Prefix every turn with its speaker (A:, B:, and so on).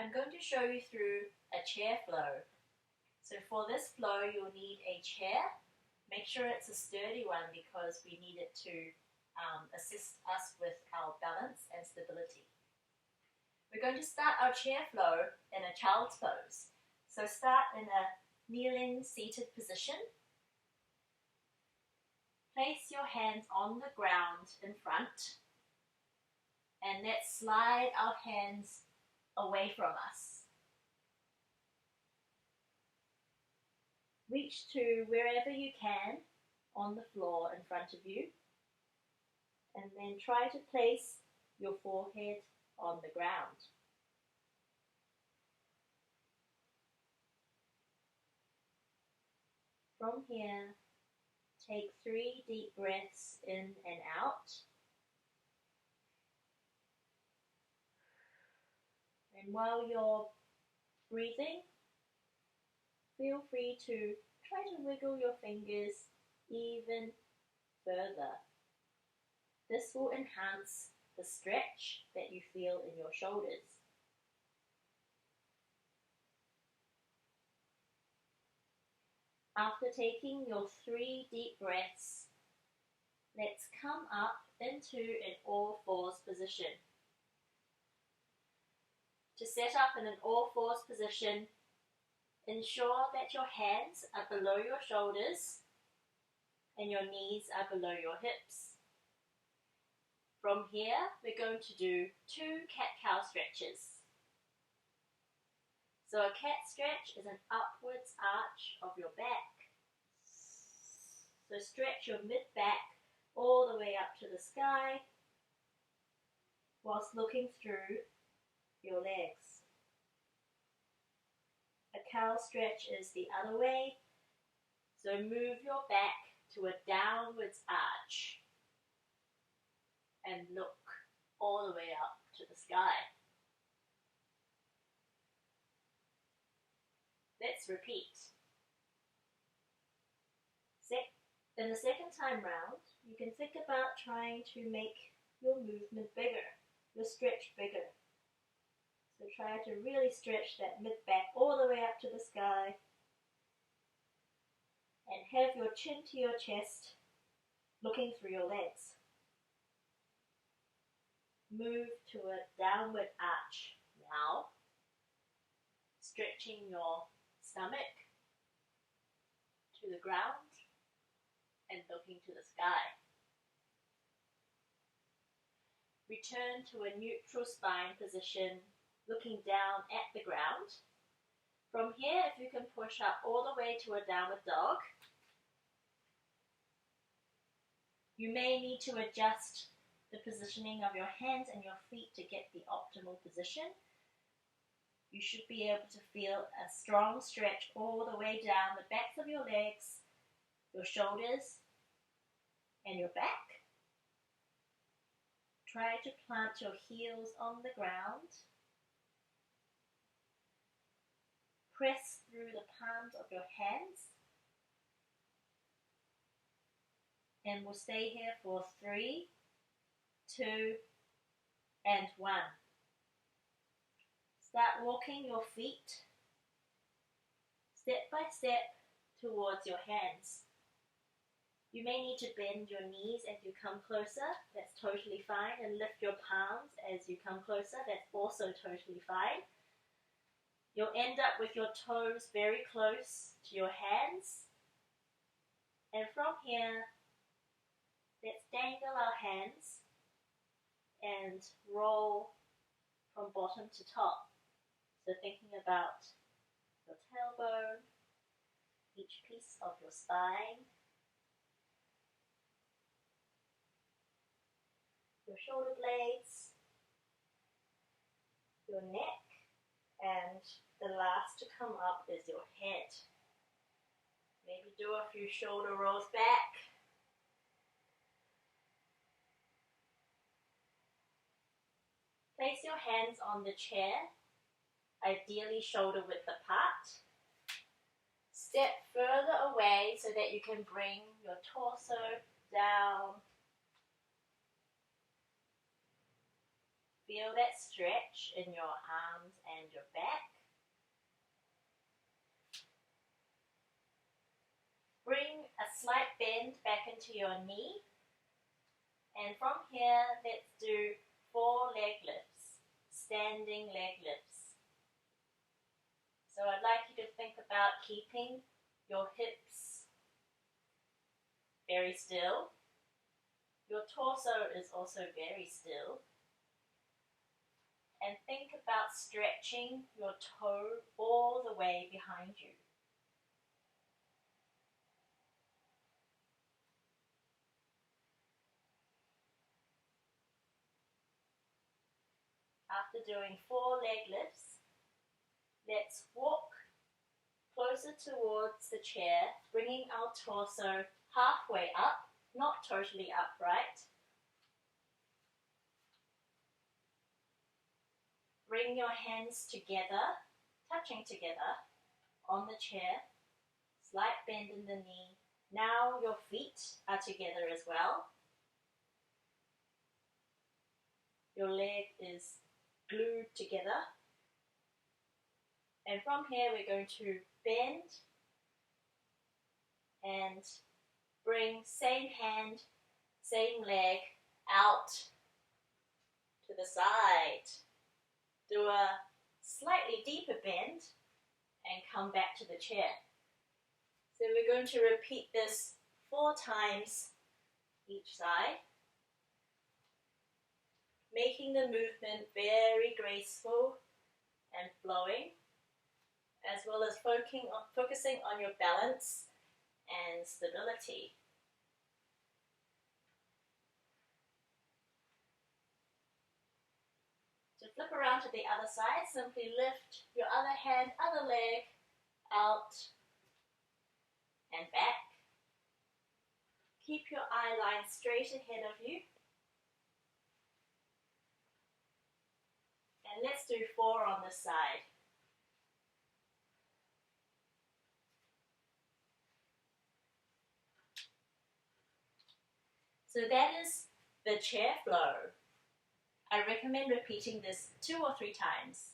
A: I'm going to show you through a chair flow. So for this flow you'll need a chair. Make sure it's a sturdy one because we need it to assist us with our balance and stability. We're going to start our chair flow in a child's pose. So start in a kneeling seated position. Place your hands on the ground in front and let's slide our hands away from us. Reach to wherever you can on the floor in front of you and then try to place your forehead on the ground. From here, take 3 deep breaths in and out. And while you're breathing, feel free to try to wiggle your fingers even further. This will enhance the stretch that you feel in your shoulders. After taking your 3 deep breaths, let's come up into an all-fours position. To set up in an all-fours position, ensure that your hands are below your shoulders and your knees are below your hips. From here, we're going to do 2 cat-cow stretches. So a cat stretch is an upwards arch of your back. So stretch your mid-back all the way up to the sky whilst looking through your legs. A cow stretch is the other way, so move your back to a downwards arch and look all the way up to the sky. Let's repeat. In the second time round, you can think about trying to make your movement bigger, your stretch bigger. So try to really stretch that mid-back all the way up to the sky and have your chin to your chest looking through your legs. Move to a downward arch now, stretching your stomach to the ground and looking to the sky. Return to a neutral spine position, looking down at the ground. From here, if you can push up all the way to a downward dog, you may need to adjust the positioning of your hands and your feet to get the optimal position. You should be able to feel a strong stretch all the way down the backs of your legs, your shoulders, and your back. Try to plant your heels on the ground. Press through the palms of your hands. And we'll stay here for 3, 2, and 1. Start walking your feet step by step towards your hands. You may need to bend your knees as you come closer, that's totally fine, and lift your palms as you come closer, that's also totally fine. You'll end up with your toes very close to your hands, and from here, let's dangle our hands and roll from bottom to top. So thinking about your tailbone, each piece of your spine, your shoulder blades, your neck, and the last to come up is your head. Maybe do a few shoulder rolls back. Place your hands on the chair, ideally shoulder width apart. Step further away so that you can bring your torso down. Feel that stretch in your arms and your back. Bring a slight bend back into your knee. And from here, let's do 4 leg lifts, standing leg lifts. So I'd like you to think about keeping your hips very still. Your torso is also very still. And think about stretching your toe all the way behind you. After doing 4 leg lifts, let's walk closer towards the chair, bringing our torso halfway up, not totally upright. Bring your hands together, touching together on the chair. Slight bend in the knee. Now your feet are together as well. Your leg is glued together. And from here we're going to bend and bring same hand, same leg out to the side. Do a slightly deeper bend and come back to the chair. So we're going to repeat this 4 times each side, making the movement very graceful and flowing, as well as focusing on your balance and stability. To flip around to the other side, simply lift your other hand, other leg out and back. Keep your eye line straight ahead of you. And let's do 4 on this side. So that is the chair flow. I recommend repeating this 2 or 3 times.